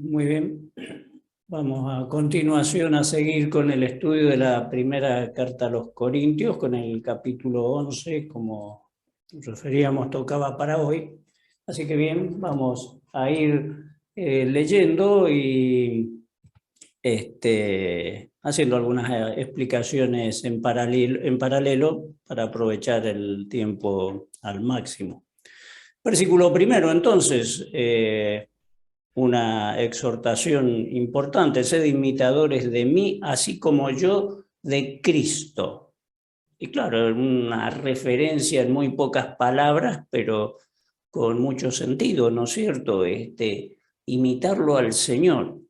Muy bien. Vamos a continuación a seguir con el estudio de la primera carta a los Corintios, con el capítulo 11, como referíamos, tocaba para hoy. Así que bien, vamos a ir leyendo y haciendo algunas explicaciones en paralelo para aprovechar el tiempo al máximo. Versículo primero, entonces, una exhortación importante: sed imitadores de mí, así como yo de Cristo. Y claro, una referencia en muy pocas palabras, pero con mucho sentido, ¿no es cierto? Imitarlo al Señor.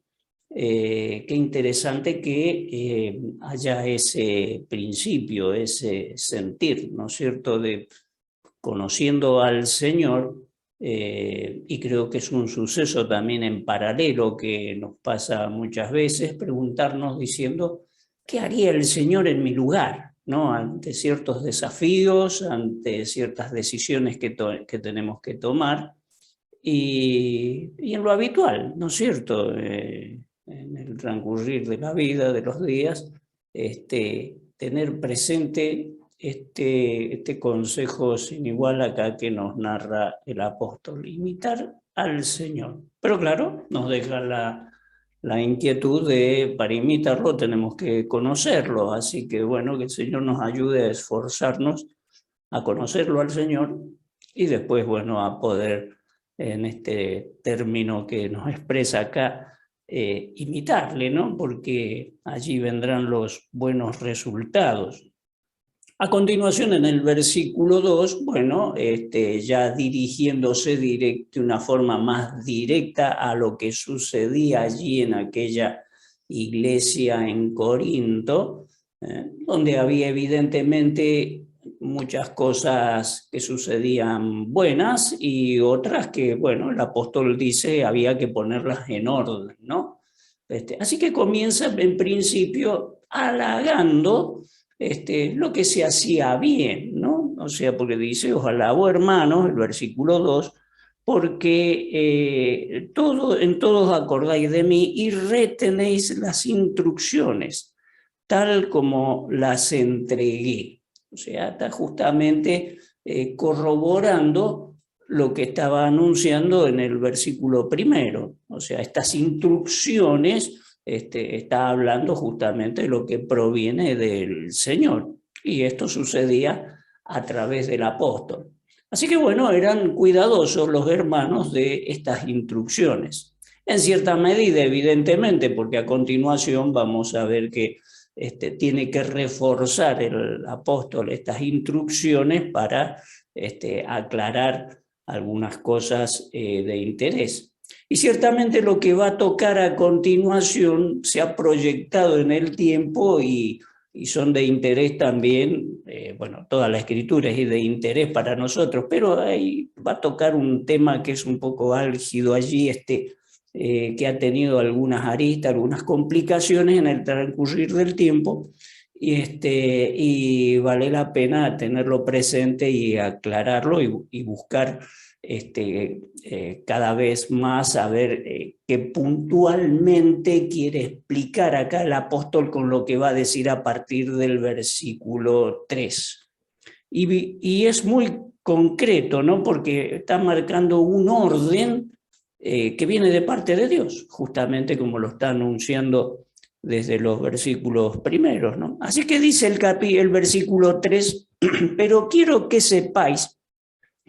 Qué interesante que haya ese principio, ese sentir, ¿no es cierto?, de conociendo al Señor, y creo que es un suceso también en paralelo que nos pasa muchas veces, preguntarnos diciendo, ¿qué haría el Señor en mi lugar? ¿No? Ante ciertos desafíos, ante ciertas decisiones que tenemos que tomar, y en lo habitual, ¿no es cierto? En el transcurrir de la vida, de los días, tener presente este consejo sin igual acá que nos narra el apóstol: imitar al Señor. Pero claro, nos deja la inquietud de, para imitarlo tenemos que conocerlo, así que bueno, que el Señor nos ayude a esforzarnos a conocerlo al Señor y después, bueno, a poder, en este término que nos expresa acá, imitarle, ¿no? Porque allí vendrán los buenos resultados. A continuación, en el versículo 2, bueno, ya dirigiéndose de una forma más directa a lo que sucedía allí en aquella iglesia en Corinto, donde había evidentemente muchas cosas que sucedían buenas y otras que, bueno, el apóstol dice había que ponerlas en orden, ¿no? Así que comienza en principio halagando lo que se hacía bien, ¿no? O sea, porque dice, os alabo, hermanos, el versículo 2, porque en todos acordáis de mí y retenéis las instrucciones, tal como las entregué. O sea, está justamente corroborando lo que estaba anunciando en el versículo primero. O sea, estas instrucciones, está hablando justamente de lo que proviene del Señor. Y esto sucedía a través del apóstol. Así que bueno, eran cuidadosos los hermanos de estas instrucciones. En cierta medida, evidentemente, porque a continuación vamos a ver que tiene que reforzar el apóstol estas instrucciones para aclarar algunas cosas de interés. Y ciertamente lo que va a tocar a continuación se ha proyectado en el tiempo y son de interés también, bueno, toda la escritura es de interés para nosotros, pero ahí va a tocar un tema que es un poco álgido allí, que ha tenido algunas aristas, algunas complicaciones en el transcurrir del tiempo, y vale la pena tenerlo presente y aclararlo y buscar cada vez más a ver qué puntualmente quiere explicar acá el apóstol con lo que va a decir a partir del versículo 3. Y es muy concreto, ¿no? Porque está marcando un orden que viene de parte de Dios, justamente como lo está anunciando desde los versículos primeros, ¿no? Así que dice el versículo 3, pero quiero que sepáis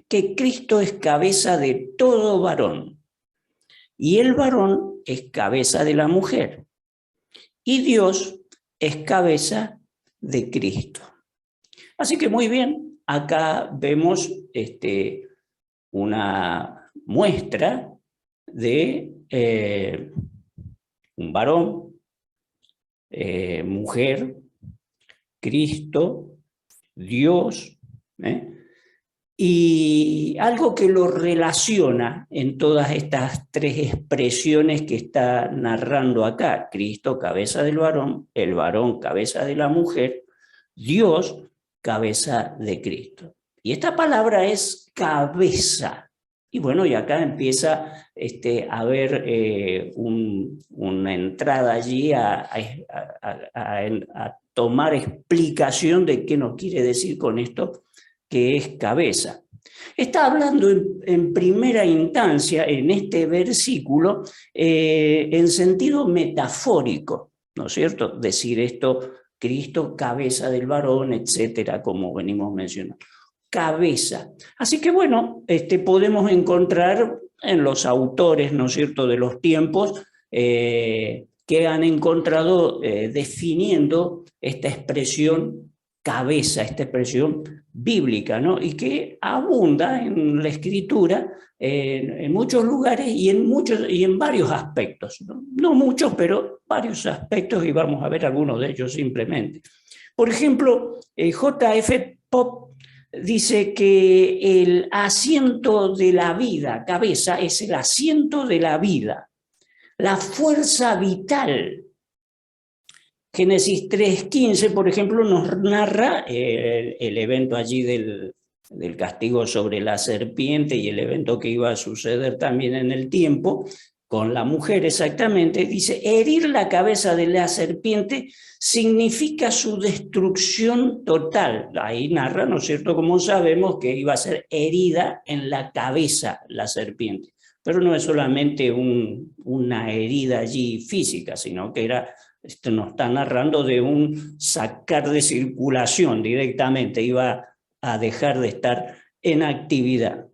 que Cristo es cabeza de todo varón, y el varón es cabeza de la mujer, y Dios es cabeza de Cristo. Así que muy bien, acá vemos una muestra de un varón, mujer, Cristo, Dios, y algo que lo relaciona en todas estas tres expresiones que está narrando acá: Cristo, cabeza del varón, el varón, cabeza de la mujer, Dios, cabeza de Cristo. Y esta palabra es cabeza, Y bueno, y acá empieza a haber una entrada allí a tomar explicación de qué nos quiere decir con esto que es cabeza. Está hablando en primera instancia, en este versículo, en sentido metafórico, ¿no es cierto? Decir esto, Cristo, cabeza del varón, etcétera, como venimos mencionando. Cabeza. Así que bueno, podemos encontrar en los autores, ¿no es cierto?, de los tiempos, que han encontrado definiendo esta expresión cabeza, esta expresión bíblica, ¿no? Y que abunda en la escritura en muchos lugares y en varios aspectos, ¿no? No muchos, pero varios aspectos, y vamos a ver algunos de ellos simplemente. Por ejemplo, J.F. Pop dice que el asiento de la vida, cabeza, es el asiento de la vida, la fuerza vital. Génesis 3:15, por ejemplo, nos narra el evento allí del castigo sobre la serpiente y el evento que iba a suceder también en el tiempo, con la mujer exactamente. Dice, herir la cabeza de la serpiente significa su destrucción total. Ahí narra, ¿no es cierto?, como sabemos, que iba a ser herida en la cabeza la serpiente. Pero no es solamente una herida allí física, sino que era... Esto nos está narrando de un sacar de circulación directamente, iba a dejar de estar en actividad.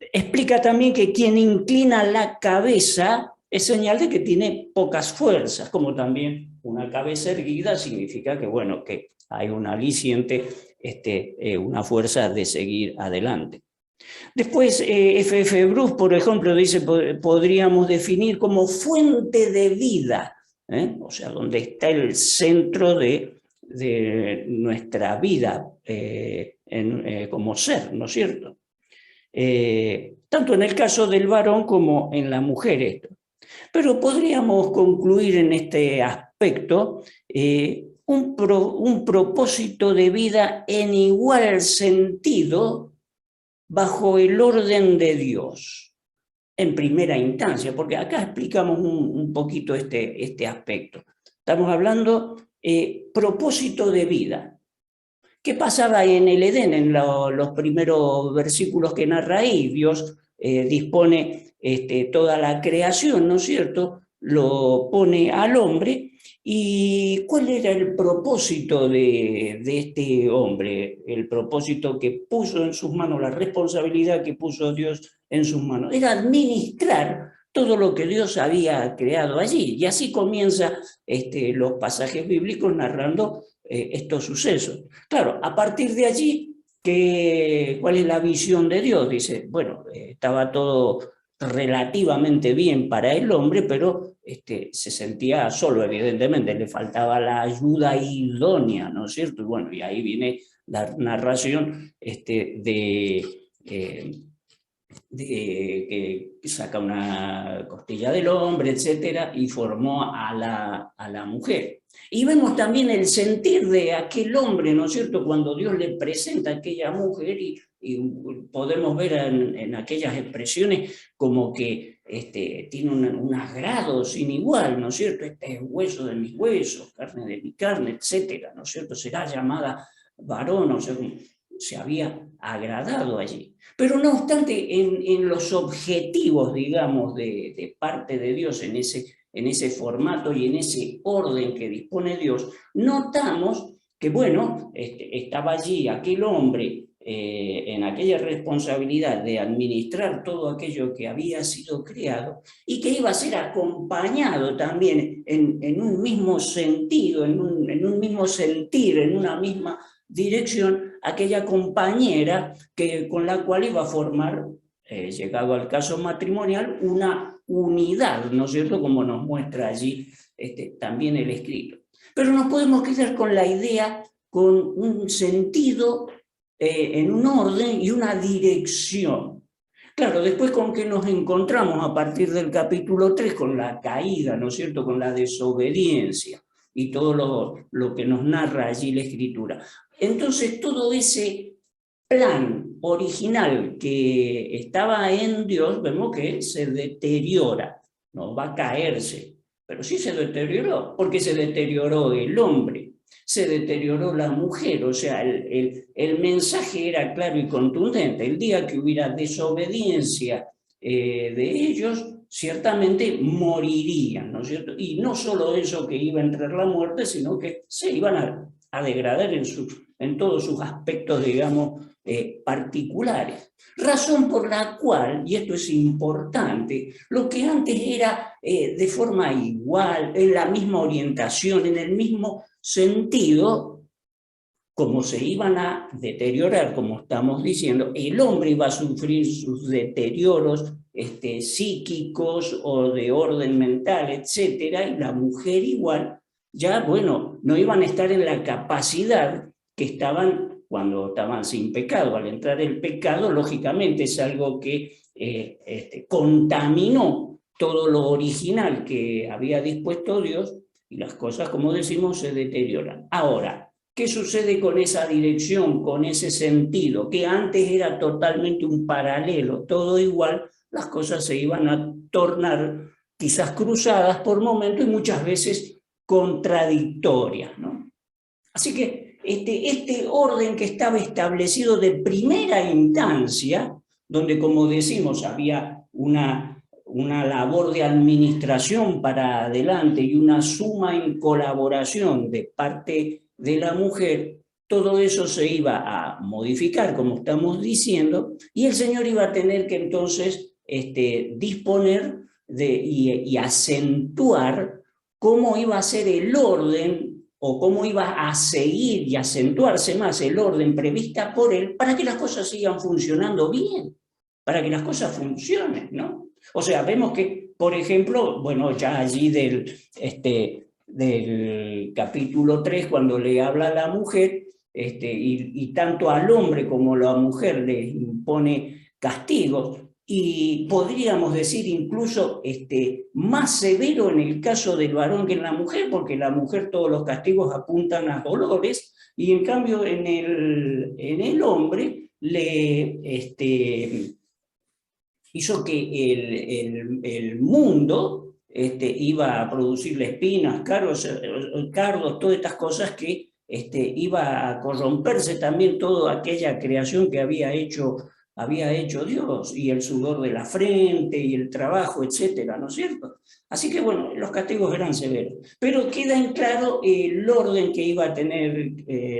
Explica también que quien inclina la cabeza es señal de que tiene pocas fuerzas, como también una cabeza erguida significa que, bueno, que hay un aliciente, una fuerza de seguir adelante. Después, F.F. Bruce, por ejemplo, dice, podríamos definir como fuente de vida, o sea, donde está el centro de nuestra vida como ser, ¿no es cierto? Tanto en el caso del varón como en la mujer esto. Pero podríamos concluir en este aspecto un propósito de vida en igual sentido bajo el orden de Dios, en primera instancia, porque acá explicamos un poquito este aspecto. Estamos hablando propósito de vida. ¿Qué pasaba en el Edén, en los primeros versículos que narra ahí? Dios dispone toda la creación, ¿no es cierto? Lo pone al hombre. ¿Y cuál era el propósito de este hombre? El propósito que puso en sus manos, la responsabilidad que puso Dios en sus manos, era administrar todo lo que Dios había creado allí. Y así comienzan los pasajes bíblicos narrando estos sucesos. Claro, a partir de allí, ¿cuál es la visión de Dios? Dice, bueno, estaba todo relativamente bien para el hombre, pero se sentía solo, evidentemente, le faltaba la ayuda idónea, ¿no es cierto? Y bueno, y ahí viene la narración que saca una costilla del hombre, etcétera, y formó a la mujer. Y vemos también el sentir de aquel hombre, ¿no es cierto?, cuando Dios le presenta a aquella mujer y podemos ver en aquellas expresiones como que tiene un agrado sin igual, ¿no es cierto? Este es hueso de mis huesos, carne de mi carne, etcétera, ¿no es cierto? Será llamada varón, o sea, se había agradado allí. Pero no obstante, en los objetivos, digamos, de parte de Dios, en ese formato y en ese orden que dispone Dios, notamos que, bueno, estaba allí aquel hombre en aquella responsabilidad de administrar todo aquello que había sido creado y que iba a ser acompañado también en un mismo sentido, en un mismo sentir, en una misma dirección, aquella compañera con la cual iba a formar, llegado al caso matrimonial, una unidad, ¿no es cierto?, como nos muestra allí también el escrito. Pero no podemos quedar con la idea, con un sentido en un orden y una dirección. Claro, después con que nos encontramos a partir del capítulo 3 con la caída, ¿no es cierto?, con la desobediencia y todo lo que nos narra allí la Escritura. Entonces todo ese plan original que estaba en Dios, vemos que se deteriora, no va a caerse, pero sí se deterioró, porque se deterioró el hombre, se deterioró la mujer, o sea, el mensaje era claro y contundente. El día que hubiera desobediencia de ellos, ciertamente morirían, ¿no es cierto? Y no solo eso, que iba a entrar la muerte, sino que se iban a degradar en todos sus aspectos, digamos, particulares. Razón por la cual, y esto es importante, lo que antes era de forma igual, en la misma orientación, en el mismo sentido, como se iban a deteriorar, como estamos diciendo, el hombre iba a sufrir sus deterioros psíquicos o de orden mental, etcétera, y la mujer igual, ya, bueno, no iban a estar en la capacidad que estaban cuando estaban sin pecado. Al entrar el pecado, lógicamente es algo que contaminó todo lo original que había dispuesto Dios, y las cosas, como decimos, se deterioran. Ahora, ¿qué sucede con esa dirección, con ese sentido? Que antes era totalmente un paralelo, todo igual, las cosas se iban a tornar quizás cruzadas por momentos y muchas veces contradictorias, ¿no? Así que este orden que estaba establecido de primera instancia, donde, como decimos, había una labor de administración para adelante y una suma en colaboración de parte de la mujer, todo eso se iba a modificar, como estamos diciendo, y el Señor iba a tener que entonces disponer y acentuar cómo iba a ser el orden o cómo iba a seguir y acentuarse más el orden prevista por él para que las cosas sigan funcionando bien, para que las cosas funcionen, ¿no? O sea, vemos que, por ejemplo, bueno, ya allí del capítulo 3, cuando le habla a la mujer, y tanto al hombre como a la mujer le impone castigos, y podríamos decir incluso más severo en el caso del varón que en la mujer, porque en la mujer todos los castigos apuntan a dolores, y en cambio en el hombre le hizo que el mundo iba a producirle espinas, cardos, todas estas cosas que iba a corromperse también toda aquella creación que había hecho Dios, y el sudor de la frente y el trabajo, etcétera, ¿no es cierto? Así que bueno, los castigos eran severos, pero queda en claro el orden que iba a tener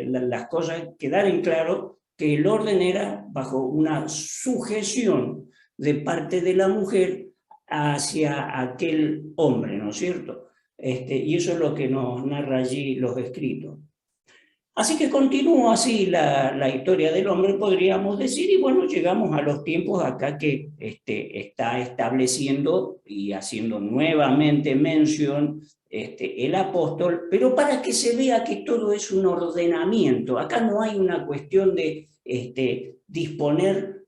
las cosas, quedar en claro que el orden era bajo una sujeción de parte de la mujer hacia aquel hombre, ¿no es cierto? Y eso es lo que nos narra allí los escritos. Así que continúa así la historia del hombre, podríamos decir, y bueno, llegamos a los tiempos acá que está estableciendo y haciendo nuevamente mención el apóstol, pero para que se vea que todo es un ordenamiento. Acá no hay una cuestión de disponer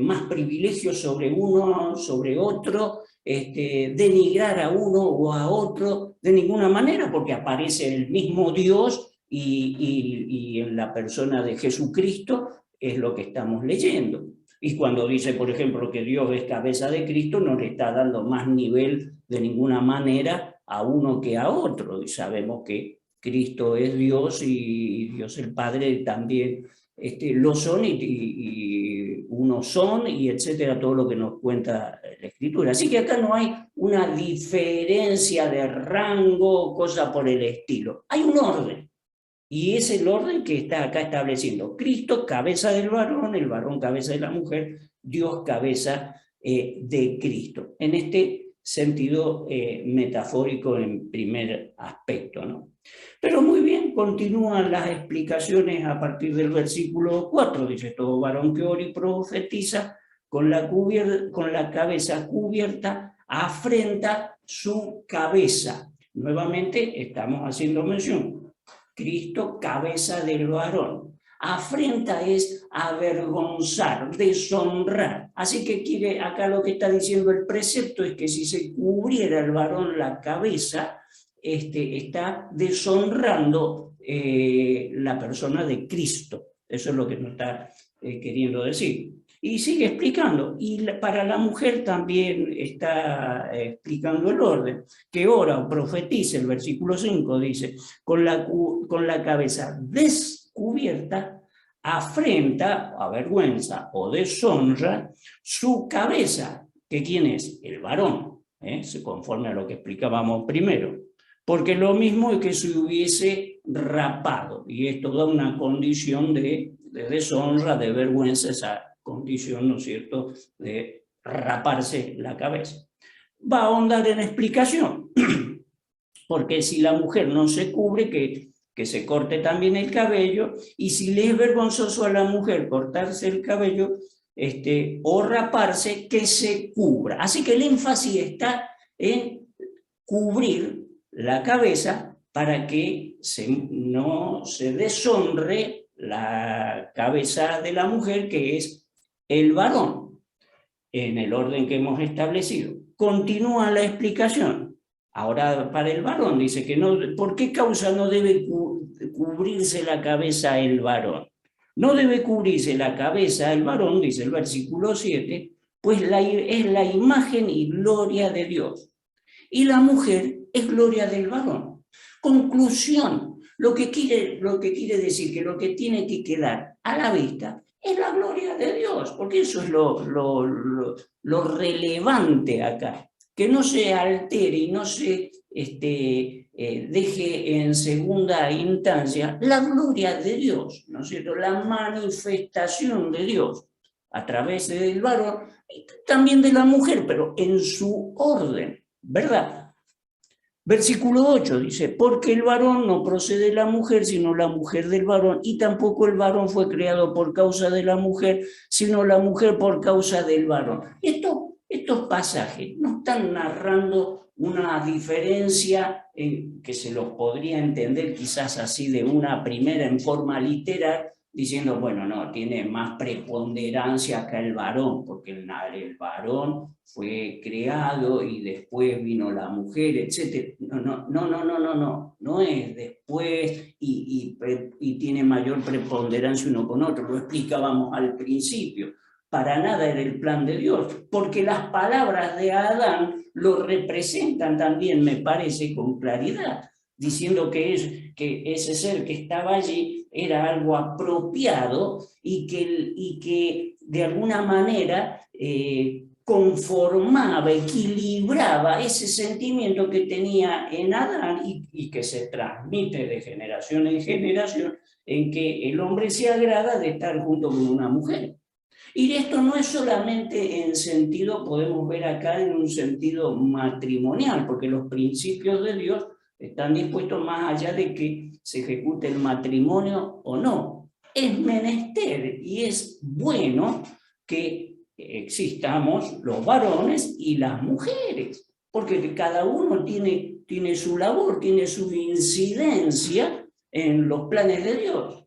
más privilegios sobre uno, sobre otro, denigrar a uno o a otro de ninguna manera, porque aparece el mismo Dios y en la persona de Jesucristo es lo que estamos leyendo. Y cuando dice, por ejemplo, que Dios es cabeza de Cristo, no le está dando más nivel de ninguna manera a uno que a otro. Y sabemos que Cristo es Dios y Dios el Padre también lo son y uno son, y etcétera, todo lo que nos cuenta la Escritura. Así que acá no hay una diferencia de rango, cosa por el estilo. Hay un orden. Y es el orden que está acá estableciendo. Cristo, cabeza del varón, el varón, cabeza de la mujer, Dios, cabeza de Cristo. En este sentido metafórico en primer aspecto, ¿no? Pero muy bien, continúan las explicaciones a partir del versículo 4. Dice, todo varón que ora y profetiza con la cabeza cubierta afrenta su cabeza. Nuevamente estamos haciendo mención. Cristo, cabeza del varón. Afrenta es avergonzar, deshonrar. Así que acá lo que está diciendo el precepto es que si se cubriera el varón la cabeza, está deshonrando la persona de Cristo. Eso es lo que nos está queriendo decir. Y sigue explicando, y para la mujer también está explicando el orden, que ora o profetiza, el versículo 5 dice, con la cabeza descubierta, afrenta, avergüenza o deshonra su cabeza, que ¿quién es? El varón, se conforme a lo que explicábamos primero, porque lo mismo es que se hubiese rapado, y esto da una condición de deshonra, de vergüenza, esa condición, ¿no es cierto?, de raparse la cabeza. Va a ahondar en explicación, porque si la mujer no se cubre, que se corte también el cabello, y si le es vergonzoso a la mujer cortarse el cabello o raparse, que se cubra. Así que el énfasis está en cubrir la cabeza para que no se deshonre la cabeza de la mujer, que es el varón, en el orden que hemos establecido. Continúa la explicación. Ahora para el varón dice que no, ¿por qué causa no debe cubrirse la cabeza el varón? No debe cubrirse la cabeza el varón, dice el versículo 7, pues es la imagen y gloria de Dios. Y la mujer es gloria del varón. Conclusión, lo que quiere decir que lo que tiene que quedar a la vista es la gloria de Dios, porque eso es lo relevante acá, que no se altere y no se deje en segunda instancia la gloria de Dios, ¿no es cierto?, la manifestación de Dios a través del varón y también de la mujer, pero en su orden, ¿verdad? Versículo 8 dice, porque el varón no procede de la mujer, sino la mujer del varón, y tampoco el varón fue creado por causa de la mujer, sino la mujer por causa del varón. Estos pasajes no están narrando una diferencia que se los podría entender quizás así de una primera en forma literal, diciendo, bueno, no, tiene más preponderancia acá el varón, porque el varón fue creado y después vino la mujer, etc. No es después y tiene mayor preponderancia uno con otro, lo explicábamos al principio. Para nada era el plan de Dios, porque las palabras de Adán lo representan también, me parece, con claridad, diciendo que ese ser que estaba allí era algo apropiado y que de alguna manera conformaba, equilibraba ese sentimiento que tenía en Adán y que se transmite de generación en generación, en que el hombre se agrada de estar junto con una mujer. Y esto no es solamente en sentido, podemos ver acá en un sentido matrimonial, porque los principios de Dios están dispuestos más allá de que se ejecute el matrimonio o no. Es menester y es bueno que existamos los varones y las mujeres, porque cada uno tiene su labor, tiene su incidencia en los planes de Dios.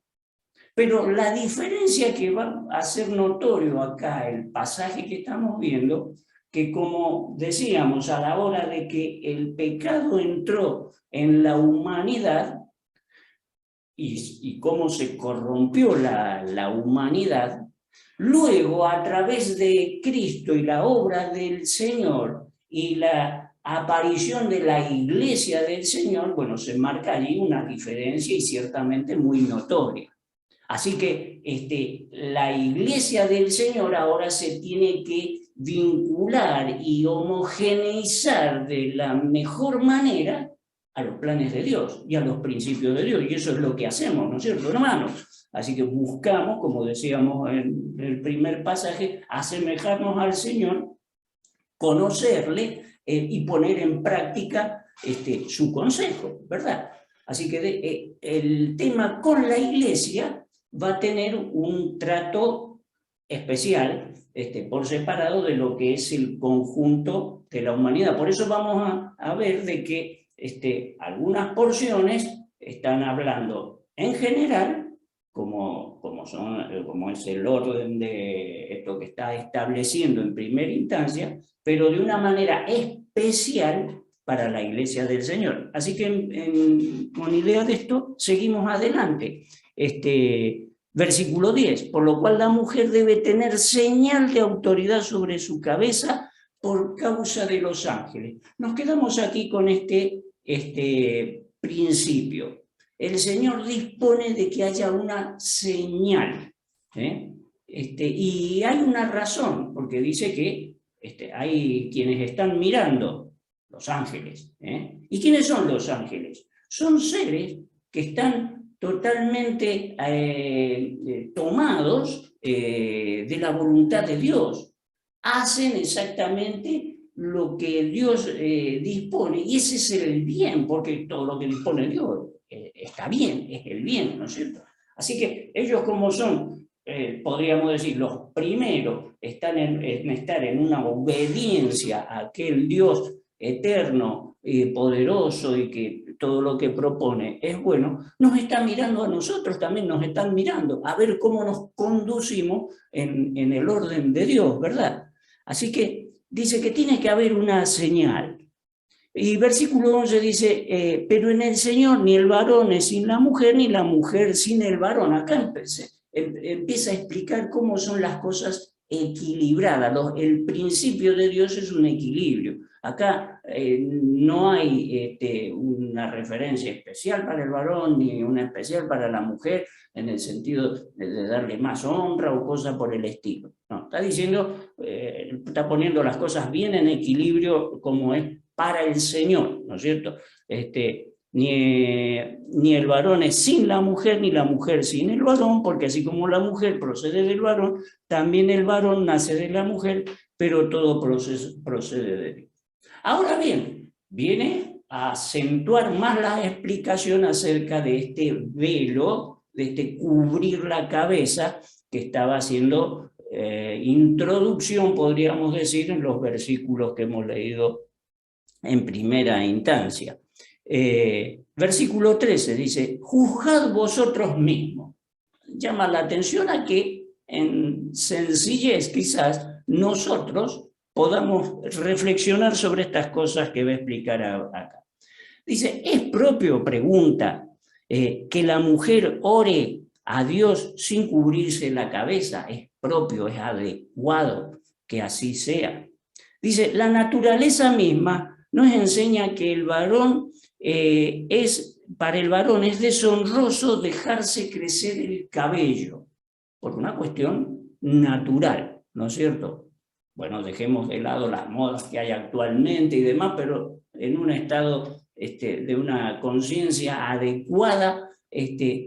Pero la diferencia que va a ser notorio acá, el pasaje que estamos viendo, que como decíamos, a la hora de que el pecado entró en la humanidad y cómo se corrompió la humanidad, luego a través de Cristo y la obra del Señor y la aparición de la iglesia del Señor, bueno, se marca allí una diferencia y ciertamente muy notoria. Así que la iglesia del Señor ahora se tiene que vincular y homogeneizar de la mejor manera a los planes de Dios y a los principios de Dios. Y eso es lo que hacemos, ¿no es cierto, hermanos? Así que buscamos, como decíamos en el primer pasaje, asemejarnos al Señor, conocerle y poner en práctica su consejo, ¿verdad? Así que el tema con la iglesia va a tener un trato especial, por separado de lo que es el conjunto de la humanidad. Por eso vamos a ver de que algunas porciones están hablando en general, como es el orden de esto que está estableciendo en primera instancia, pero de una manera especial para la iglesia del Señor. Así que con idea de esto, seguimos adelante. Versículo 10, por lo cual la mujer debe tener señal de autoridad sobre su cabeza por causa de los ángeles. Nos quedamos aquí con este principio. El Señor dispone de que haya una señal, y hay una razón, porque dice que hay quienes están mirando, los ángeles. ¿Y quiénes son los ángeles? Son seres que están totalmente tomados de la voluntad de Dios. Hacen exactamente lo que Dios dispone, y ese es el bien, porque todo lo que dispone Dios está bien, es el bien, ¿no es cierto? Así que ellos, como son, podríamos decir, los primeros están en estar en una obediencia a aquel Dios eterno, poderoso, y que todo lo que propone es bueno, nos está mirando a nosotros, también nos están mirando a ver cómo nos conducimos en el orden de Dios, ¿verdad? Así que dice que tiene que haber una señal. Y versículo 11 dice, pero en el Señor ni el varón es sin la mujer, ni la mujer sin el varón. Acá empieza a explicar cómo son las cosas equilibradas. El principio de Dios es un equilibrio. Acá no hay una referencia especial para el varón, ni una especial para la mujer, en el sentido de darle más honra o cosas por el estilo. No, está diciendo, está poniendo las cosas bien en equilibrio, como es para el Señor, ¿no es cierto? Ni el varón es sin la mujer, ni la mujer sin el varón, porque así como la mujer procede del varón, también el varón nace de la mujer, pero todo procede de Dios. Ahora bien, viene a acentuar más la explicación acerca de este velo, de este cubrir la cabeza, que estaba haciendo introducción, podríamos decir, en los versículos que hemos leído en primera instancia. Versículo 13 dice, juzgad vosotros mismos. Llama la atención a que en sencillez quizás nosotros podamos reflexionar sobre estas cosas que va a explicar acá. Dice, ¿es propio, pregunta, que la mujer ore a Dios sin cubrirse la cabeza? Es propio, es adecuado que así sea. Dice, la naturaleza misma nos enseña que el varón para el varón es deshonroso dejarse crecer el cabello, por una cuestión natural, ¿no es cierto? Bueno, dejemos de lado las modas que hay actualmente y demás, pero en un estado de una conciencia adecuada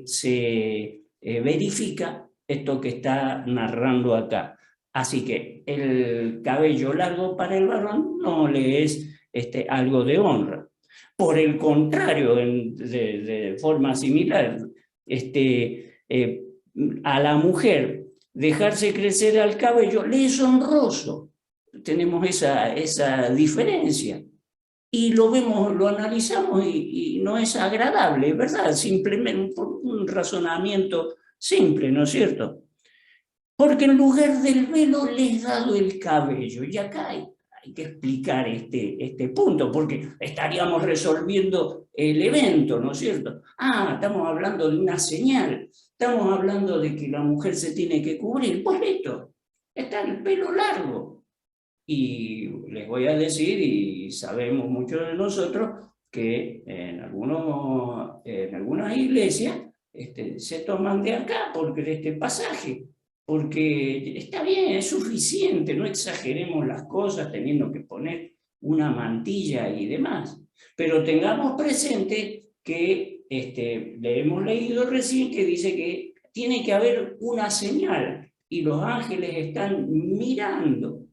se verifica esto que está narrando acá. Así que el cabello largo para el varón no le es algo de honra. Por el contrario, de forma similar, a la mujer dejarse crecer el cabello le es honroso. Tenemos esa diferencia. Y lo vemos, lo analizamos y no es agradable, ¿verdad? Simplemente por un razonamiento simple, ¿no es cierto? Porque en lugar del velo le es dado el cabello. Y acá hay que explicar este punto, porque estaríamos resolviendo el evento, ¿no es cierto? Estamos hablando de una señal, estamos hablando de que la mujer se tiene que cubrir. Pues listo, está el pelo largo. Y les voy a decir, y sabemos muchos de nosotros, que en algunas iglesias se toman de acá de este pasaje, porque está bien, es suficiente, no exageremos las cosas teniendo que poner una mantilla y demás. Pero tengamos presente que le hemos leído recién que dice que tiene que haber una señal, y los ángeles están mirando.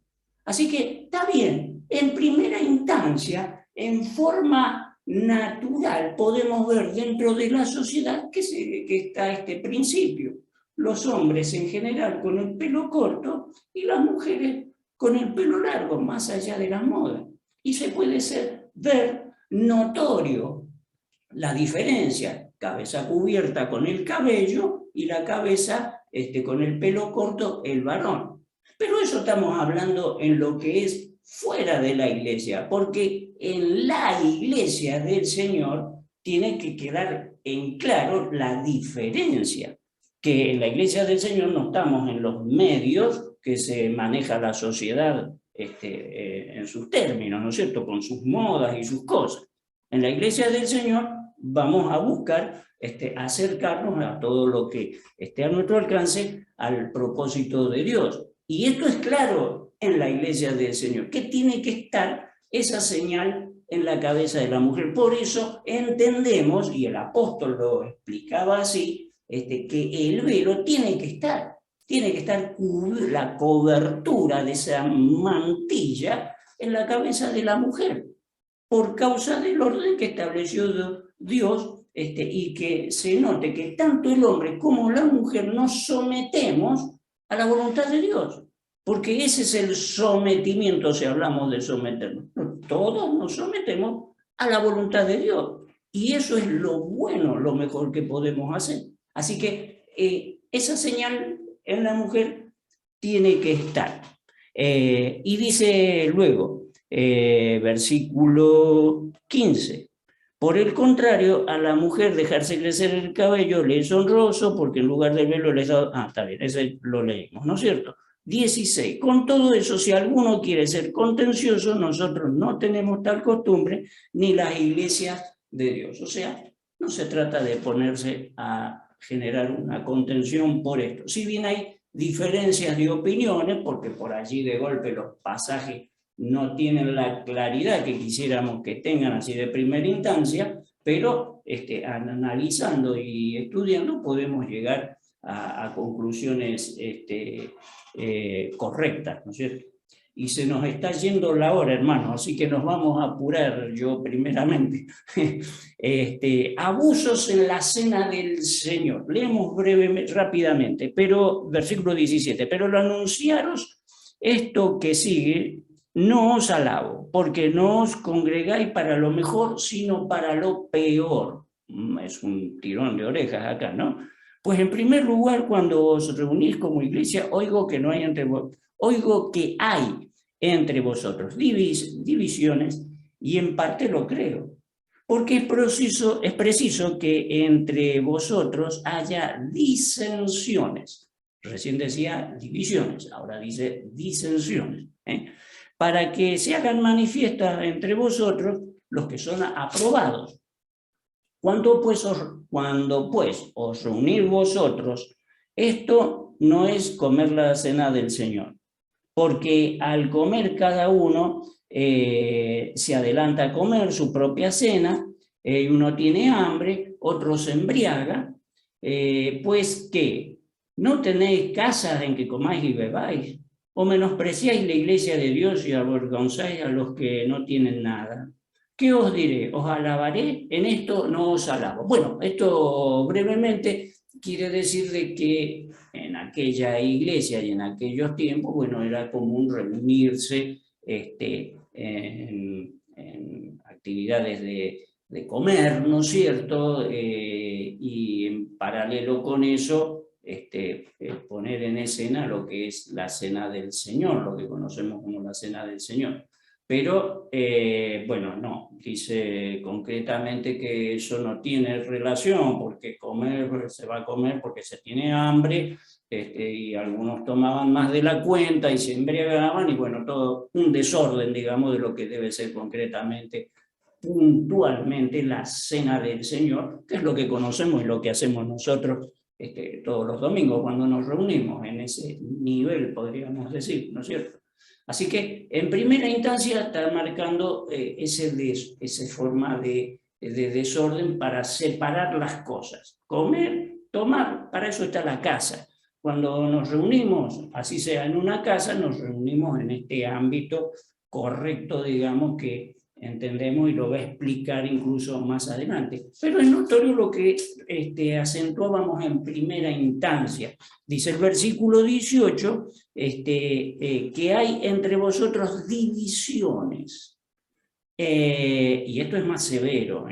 Así que está bien, en primera instancia, en forma natural, podemos ver dentro de la sociedad que está este principio. Los hombres en general con el pelo corto y las mujeres con el pelo largo, más allá de la moda. Y se puede ver notorio la diferencia, cabeza cubierta con el cabello y la cabeza con el pelo corto, el varón. Pero eso estamos hablando en lo que es fuera de la iglesia, porque en la iglesia del Señor tiene que quedar en claro la diferencia que en la Iglesia del Señor no estamos en los medios que se maneja la sociedad en sus términos, ¿no es cierto?, con sus modas y sus cosas. En la Iglesia del Señor vamos a buscar acercarnos a todo lo que esté a nuestro alcance al propósito de Dios. Y esto es claro en la Iglesia del Señor, que tiene que estar esa señal en la cabeza de la mujer. Por eso entendemos, y el apóstol lo explicaba así, que el velo tiene que estar la cobertura de esa mantilla en la cabeza de la mujer, por causa del orden que estableció Dios, y que se note que tanto el hombre como la mujer nos sometemos a la voluntad de Dios, porque ese es el sometimiento, si hablamos de someternos. Todos nos sometemos a la voluntad de Dios, y eso es lo bueno, lo mejor que podemos hacer. Así que esa señal en la mujer tiene que estar. Y dice luego, versículo 15, por el contrario, a la mujer dejarse crecer el cabello le es honroso, porque en lugar del velo les da... Ah, está bien, ese lo leímos, ¿no es cierto? 16, con todo eso, si alguno quiere ser contencioso, nosotros no tenemos tal costumbre, ni las iglesias de Dios. O sea, no se trata de ponerse a generar una contención por esto. Si bien hay diferencias de opiniones, porque por allí de golpe los pasajes no tienen la claridad que quisiéramos que tengan así de primera instancia, pero analizando y estudiando podemos llegar a conclusiones correctas, ¿no es cierto? Y se nos está yendo la hora, hermano, así que nos vamos a apurar, yo primeramente. Abusos en la cena del Señor. Leemos brevemente, rápidamente, pero versículo 17, pero lo anunciaros esto que sigue, no os alabo, porque no os congregáis para lo mejor, sino para lo peor. Es un tirón de orejas acá, ¿no? Pues en primer lugar, cuando os reunís como iglesia, oigo que hay entre vosotros divisiones, y en parte lo creo, porque es preciso que entre vosotros haya disensiones. Recién decía divisiones, ahora dice disensiones, para que se hagan manifiestas entre vosotros los que son aprobados. Cuando pues os reunís vosotros, esto no es comer la cena del Señor, porque al comer cada uno se adelanta a comer su propia cena, uno tiene hambre, otro se embriaga, pues ¿qué? ¿No tenéis casas en que comáis y bebáis? ¿O menospreciáis la iglesia de Dios y avergonzáis a los que no tienen nada? ¿Qué os diré? ¿Os alabaré? En esto no os alabo. Bueno, esto brevemente quiere decir de que en aquella iglesia y en aquellos tiempos, bueno, era común reunirse en actividades de comer, ¿no es cierto? Y en paralelo con eso, poner en escena lo que es la cena del Señor, lo que conocemos como la cena del Señor. Pero, bueno, no, dice concretamente que eso no tiene relación, porque se va a comer porque se tiene hambre, y algunos tomaban más de la cuenta y se embriagaban, y bueno, todo un desorden, digamos, de lo que debe ser concretamente, puntualmente, la cena del Señor, que es lo que conocemos y lo que hacemos nosotros todos los domingos cuando nos reunimos, en ese nivel, podríamos decir, ¿no es cierto? Así que en primera instancia está marcando esa forma de desorden para separar las cosas. Comer, tomar, para eso está la casa. Cuando nos reunimos, así sea en una casa, nos reunimos en este ámbito correcto, digamos, que entendemos y lo va a explicar incluso más adelante. Pero es notorio lo que acentuábamos en primera instancia. Dice el versículo 18, que hay entre vosotros divisiones. Y esto es más severo.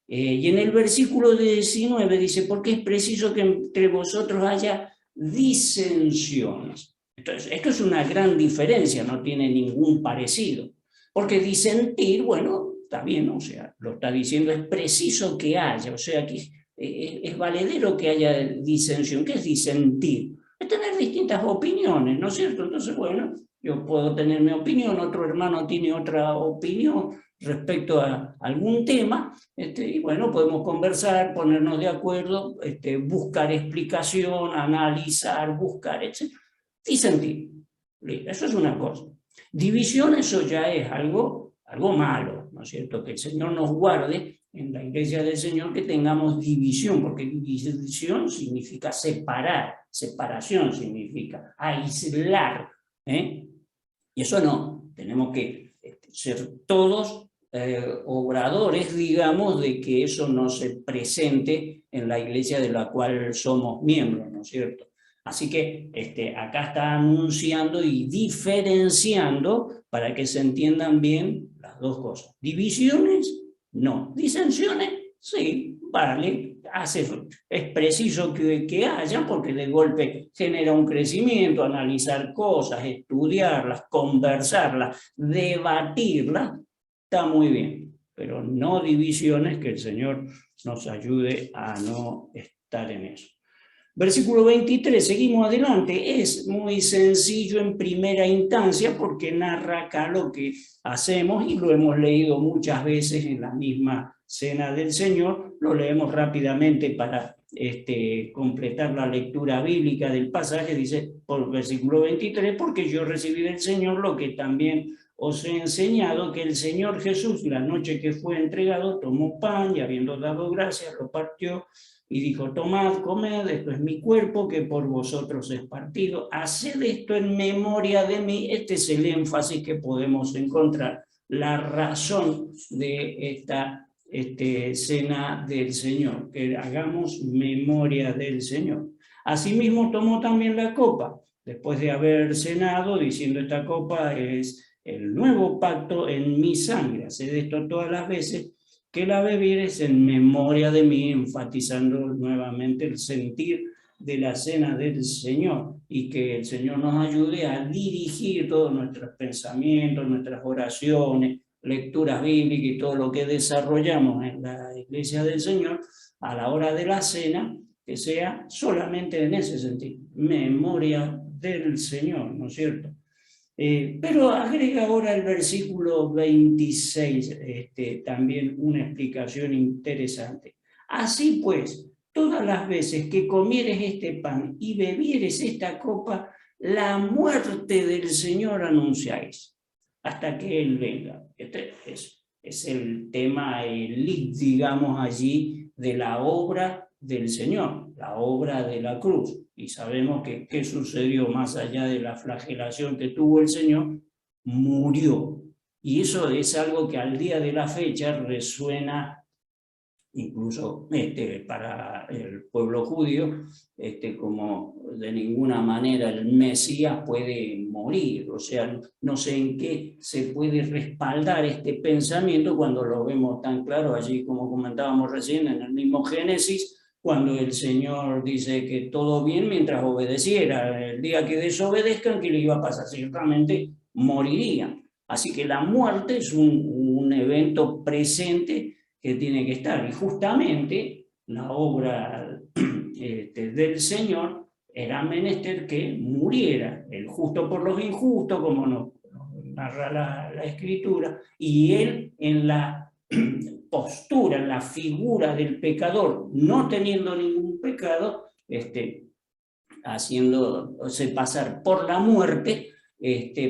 Y en el versículo 19 dice, porque es preciso que entre vosotros haya disensiones. Entonces, esto es una gran diferencia, no tiene ningún parecido. Porque disentir, bueno, está bien, o sea, lo está diciendo, es preciso que haya, o sea, que es valedero que haya disensión. ¿Qué es disentir? Es tener distintas opiniones, ¿no es cierto? Entonces, bueno, yo puedo tener mi opinión, otro hermano tiene otra opinión respecto a algún tema, y bueno, podemos conversar, ponernos de acuerdo, buscar explicación, analizar, buscar, etc. Disentir. Eso es una cosa. División, eso ya es algo malo, ¿no es cierto? Que el Señor nos guarde en la iglesia del Señor que tengamos división, porque división significa separar, separación significa aislar, ¿eh? Y eso no, tenemos que ser todos obradores, digamos, de que eso no se presente en la iglesia de la cual somos miembros, ¿no es cierto? Así que acá está anunciando y diferenciando para que se entiendan bien las dos cosas. Divisiones, no. Disensiones, sí, vale, es preciso que haya, porque de golpe genera un crecimiento, analizar cosas, estudiarlas, conversarlas, debatirlas, está muy bien, pero no divisiones, que el Señor nos ayude a no estar en eso. Versículo 23, seguimos adelante, es muy sencillo en primera instancia porque narra acá lo que hacemos y lo hemos leído muchas veces en la misma cena del Señor, lo leemos rápidamente para completar la lectura bíblica del pasaje, dice por versículo 23, porque yo recibí del Señor lo que también os he enseñado, que el Señor Jesús, la noche que fue entregado, tomó pan y habiendo dado gracias, lo partió y dijo: tomad, comed, esto es mi cuerpo que por vosotros es partido, haced esto en memoria de mí. Este es el énfasis que podemos encontrar, la razón de esta cena del Señor, que hagamos memoria del Señor. Asimismo tomó también la copa, después de haber cenado, diciendo: esta copa es el nuevo pacto en mi sangre, haced esto todas las veces que la bebieres en memoria de mí, enfatizando nuevamente el sentir de la cena del Señor, y que el Señor nos ayude a dirigir todos nuestros pensamientos, nuestras oraciones, lecturas bíblicas y todo lo que desarrollamos en la iglesia del Señor a la hora de la cena, que sea solamente en ese sentido, memoria del Señor, ¿no es cierto? Pero agrega ahora el versículo 26 también una explicación interesante. Así pues, todas las veces que comieres este pan y bebieres esta copa, la muerte del Señor anunciáis, hasta que Él venga. Este es el tema, el lead, digamos, allí de la obra del Señor, la obra de la cruz. Y sabemos que qué sucedió más allá de la flagelación que tuvo el Señor: murió. Y eso es algo que al día de la fecha resuena incluso para el pueblo judío, como de ninguna manera el Mesías puede morir. O sea, no sé en qué se puede respaldar este pensamiento cuando lo vemos tan claro allí, como comentábamos recién, en el mismo Génesis, cuando el Señor dice que todo bien mientras obedeciera. El día que desobedezcan, ¿qué le iba a pasar? Ciertamente morirían. Así que la muerte es un evento presente que tiene que estar. Y justamente la obra del Señor era menester que muriera el justo por los injustos, como nos narra la Escritura, y él en la postura, en la figura del pecador, no teniendo ningún pecado, haciéndose pasar por la muerte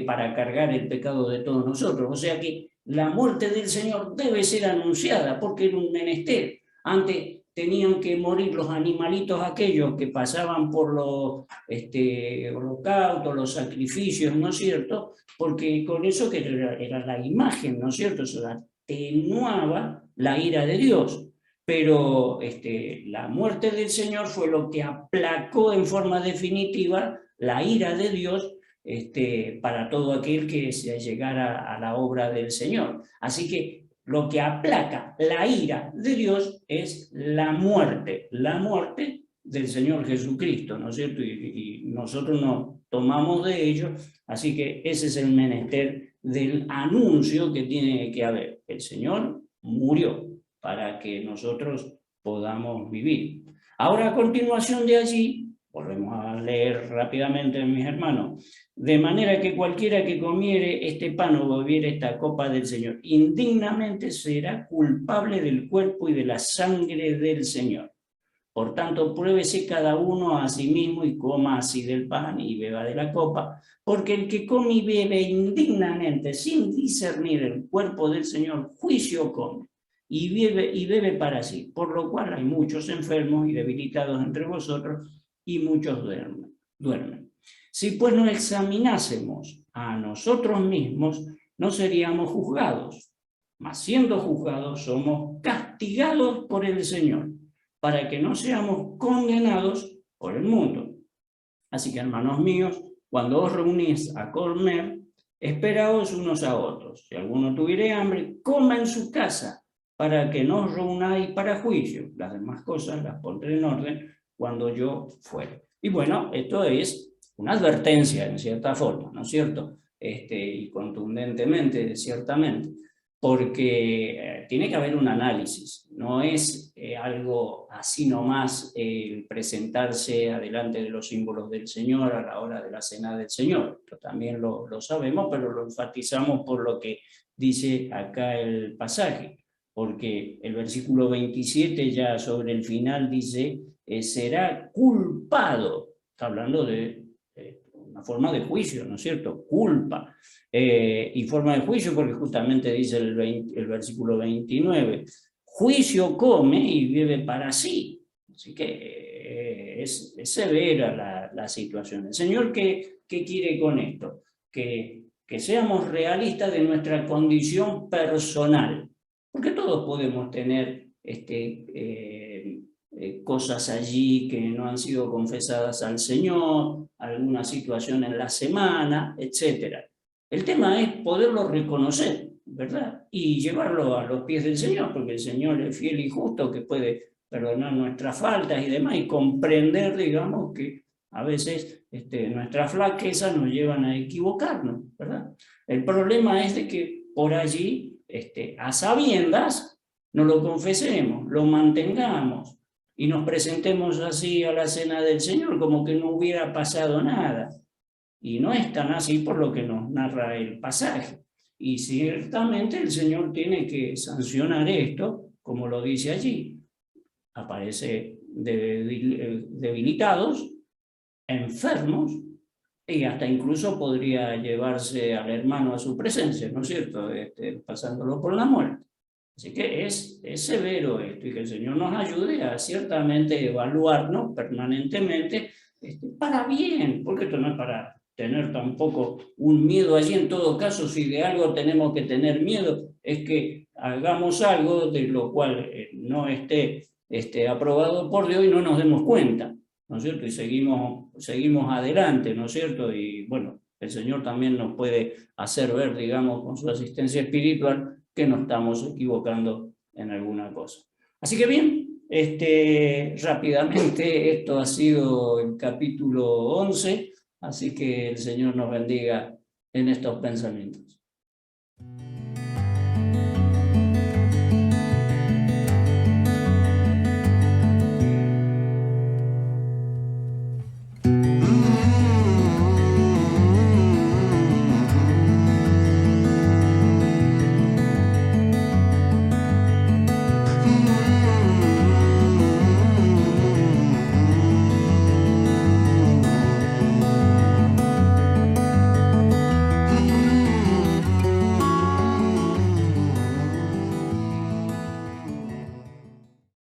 para cargar el pecado de todos nosotros. O sea que la muerte del Señor debe ser anunciada, porque era un menester. Antes tenían que morir los animalitos aquellos que pasaban por los holocaustos, los sacrificios, ¿no es cierto? Porque con eso que era la imagen, ¿no es cierto? Eso atenuaba la ira de Dios. Pero la muerte del Señor fue lo que aplacó en forma definitiva la ira de Dios para todo aquel que se llegara a la obra del Señor. Así que lo que aplaca la ira de Dios es la muerte del Señor Jesucristo, ¿no es cierto? Y nosotros nos tomamos de ello, así que ese es el menester del anuncio que tiene que haber. El Señor murió para que nosotros podamos vivir. Ahora, a continuación de allí, volvemos a leer rápidamente, mis hermanos, de manera que cualquiera que comiere este pan o bebiere esta copa del Señor, indignamente será culpable del cuerpo y de la sangre del Señor. Por tanto, pruébese cada uno a sí mismo y coma así del pan y beba de la copa, porque el que come y bebe indignamente, sin discernir el cuerpo del Señor, juicio come y bebe para sí, por lo cual hay muchos enfermos y debilitados entre vosotros, y muchos duermen. Si pues nos examinásemos a nosotros mismos, no seríamos juzgados, mas siendo juzgados somos castigados por el Señor, para que no seamos condenados por el mundo. Así que, hermanos míos, cuando os reunís a comer, esperaos unos a otros. Si alguno tuviere hambre, coma en su casa, para que no os reunáis para juicio. Las demás cosas las pondré en orden cuando yo fuere. Y bueno, esto es una advertencia, en cierta forma, ¿no es cierto? Y contundentemente, ciertamente, porque tiene que haber un análisis, no es algo así nomás presentarse adelante de los símbolos del Señor a la hora de la cena del Señor. Esto también lo sabemos, pero lo enfatizamos por lo que dice acá el pasaje, porque el versículo 27 ya sobre el final dice, será culpado, está hablando de una forma de juicio, ¿no es cierto? Culpa. Y forma de juicio porque justamente dice el versículo 29, juicio come y bebe para sí. Así que es severa la situación. El Señor, ¿qué quiere con esto? Que seamos realistas de nuestra condición personal, porque todos podemos tener cosas allí que no han sido confesadas al Señor, alguna situación en la semana, etc. El tema es poderlo reconocer, ¿verdad? Y llevarlo a los pies del Señor, porque el Señor es fiel y justo, que puede perdonar nuestras faltas y demás, y comprender, digamos, que a veces nuestras flaquezas nos llevan a equivocarnos, ¿verdad? El problema es de que por allí, a sabiendas, no lo confesemos, lo mantengamos, y nos presentemos así a la cena del Señor como que no hubiera pasado nada. Y no es tan así por lo que nos narra el pasaje. Y ciertamente el Señor tiene que sancionar esto, como lo dice allí. Aparece debilitados, enfermos, y hasta incluso podría llevarse al hermano a su presencia, ¿no es cierto? Pasándolo por la muerte. Así que es severo esto, y que el Señor nos ayude a ciertamente evaluarnos permanentemente para bien, porque esto no es para tener tampoco un miedo allí. En todo caso, si de algo tenemos que tener miedo, es que hagamos algo de lo cual no esté aprobado por Dios y no nos demos cuenta, ¿no es cierto? Y seguimos adelante, ¿no es cierto? Y bueno, el Señor también nos puede hacer ver, digamos, con su asistencia espiritual, que nos estamos equivocando en alguna cosa. Así que bien, rápidamente, esto ha sido el capítulo 11, así que el Señor nos bendiga en estos pensamientos.